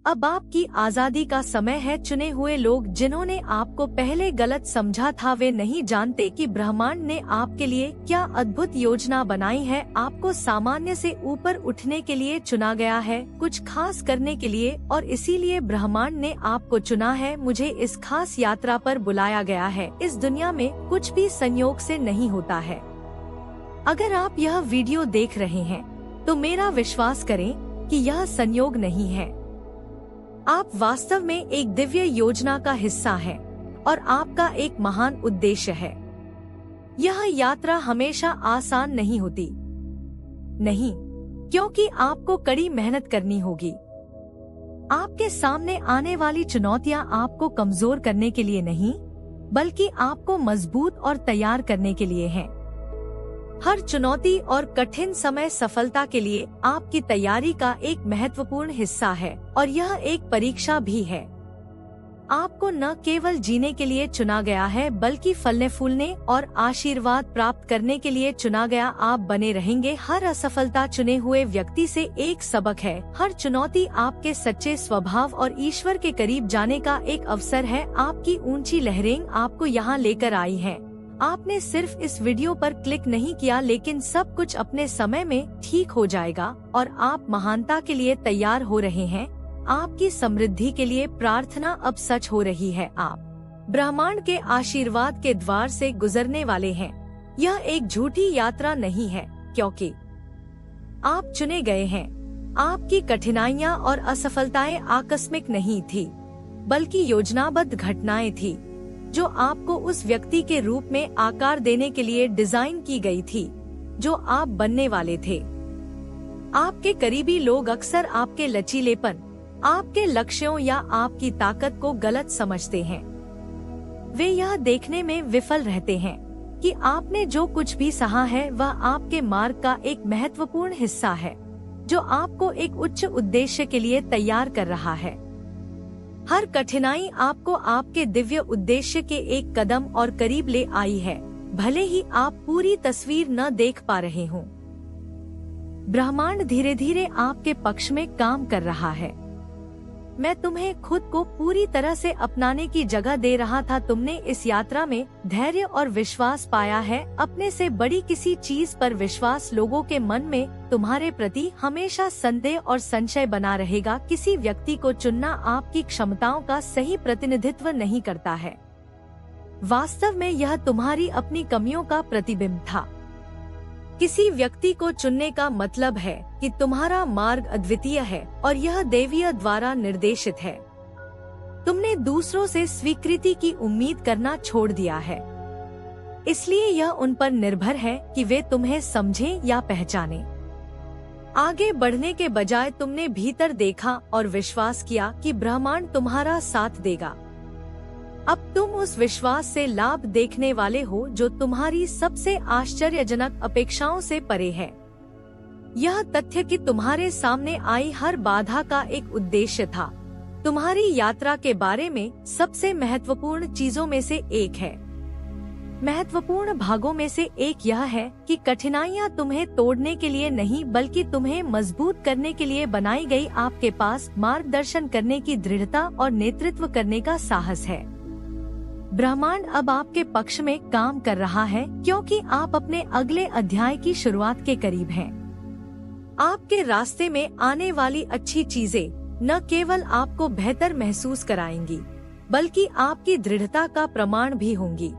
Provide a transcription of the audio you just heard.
अब आपकी आजादी का समय है। चुने हुए लोग जिन्होंने आपको पहले गलत समझा था वे नहीं जानते कि ब्रह्मांड ने आपके लिए क्या अद्भुत योजना बनाई है। आपको सामान्य से ऊपर उठने के लिए चुना गया है, कुछ खास करने के लिए, और इसीलिए ब्रह्मांड ने आपको चुना है। मुझे इस खास यात्रा पर बुलाया गया है। इस दुनिया में कुछ भी संयोग से नहीं होता है। अगर आप यह वीडियो देख रहे हैं तो मेरा विश्वास करें कि यह संयोग नहीं है। आप वास्तव में एक दिव्य योजना का हिस्सा हैं और आपका एक महान उद्देश्य है। यह यात्रा हमेशा आसान नहीं होती, नहीं, क्योंकि आपको कड़ी मेहनत करनी होगी। आपके सामने आने वाली चुनौतियां आपको कमजोर करने के लिए नहीं, बल्कि आपको मजबूत और तैयार करने के लिए हैं। हर चुनौती और कठिन समय सफलता के लिए आपकी तैयारी का एक महत्वपूर्ण हिस्सा है, और यह एक परीक्षा भी है। आपको न केवल जीने के लिए चुना गया है, बल्कि फलने फूलने और आशीर्वाद प्राप्त करने के लिए चुना गया। आप बने रहेंगे। हर असफलता चुने हुए व्यक्ति से एक सबक है। हर चुनौती आपके सच्चे स्वभाव और ईश्वर के करीब जाने का एक अवसर है। आपकी ऊंची लहरें आपको यहाँ लेकर आई हैं। आपने सिर्फ इस वीडियो पर क्लिक नहीं किया, लेकिन सब कुछ अपने समय में ठीक हो जाएगा और आप महानता के लिए तैयार हो रहे हैं। आपकी समृद्धि के लिए प्रार्थना अब सच हो रही है। आप ब्रह्मांड के आशीर्वाद के द्वार से गुजरने वाले हैं। यह एक झूठी यात्रा नहीं है, क्योंकि आप चुने गए हैं। आपकी कठिनाइयाँ और असफलताएं आकस्मिक नहीं थी, बल्कि योजनाबद्ध घटनाएं थी, जो आपको उस व्यक्ति के रूप में आकार देने के लिए डिजाइन की गई थी जो आप बनने वाले थे। आपके करीबी लोग अक्सर आपके लचीलेपन, आपके लक्ष्यों या आपकी ताकत को गलत समझते हैं। वे यह देखने में विफल रहते हैं कि आपने जो कुछ भी सहा है वह आपके मार्ग का एक महत्वपूर्ण हिस्सा है, जो आपको एक उच्च उद्देश्य के लिए तैयार कर रहा है। हर कठिनाई आपको आपके दिव्य उद्देश्य के एक कदम और करीब ले आई है, भले ही आप पूरी तस्वीर न देख पा रहे हों। ब्रह्मांड धीरे धीरे आपके पक्ष में काम कर रहा है। मैं तुम्हें खुद को पूरी तरह से अपनाने की जगह दे रहा था। तुमने इस यात्रा में धैर्य और विश्वास पाया है। अपने से बड़ी किसी चीज पर विश्वास लोगों के मन में तुम्हारे प्रति हमेशा संदेह और संशय बना रहेगा। किसी व्यक्ति को चुनना आपकी क्षमताओं का सही प्रतिनिधित्व नहीं करता है। वास्तव में यह तुम्हारी अपनी कमियों का प्रतिबिंब था। किसी व्यक्ति को चुनने का मतलब है कि तुम्हारा मार्ग अद्वितीय है और यह दैवीय द्वारा निर्देशित है। तुमने दूसरों से स्वीकृति की उम्मीद करना छोड़ दिया है, इसलिए यह उन पर निर्भर है कि वे तुम्हें समझें या पहचानें। आगे बढ़ने के बजाय तुमने भीतर देखा और विश्वास किया कि ब्रह्मांड तुम्हारा साथ देगा। अब तुम उस विश्वास से लाभ देखने वाले हो जो तुम्हारी सबसे आश्चर्यजनक अपेक्षाओं से परे है। यह तथ्य कि तुम्हारे सामने आई हर बाधा का एक उद्देश्य था, तुम्हारी यात्रा के बारे में सबसे महत्वपूर्ण चीजों में से एक है। महत्वपूर्ण भागों में से एक यह है कि कठिनाइयाँ तुम्हें तोड़ने के लिए नहीं, बल्कि तुम्हें मजबूत करने के लिए बनाई गई। आपके पास मार्गदर्शन करने की दृढ़ता और नेतृत्व करने का साहस है। ब्रह्मांड अब आपके पक्ष में काम कर रहा है, क्योंकि आप अपने अगले अध्याय की शुरुआत के करीब हैं। आपके रास्ते में आने वाली अच्छी चीजें न केवल आपको बेहतर महसूस कराएंगी, बल्कि आपकी दृढ़ता का प्रमाण भी होंगी।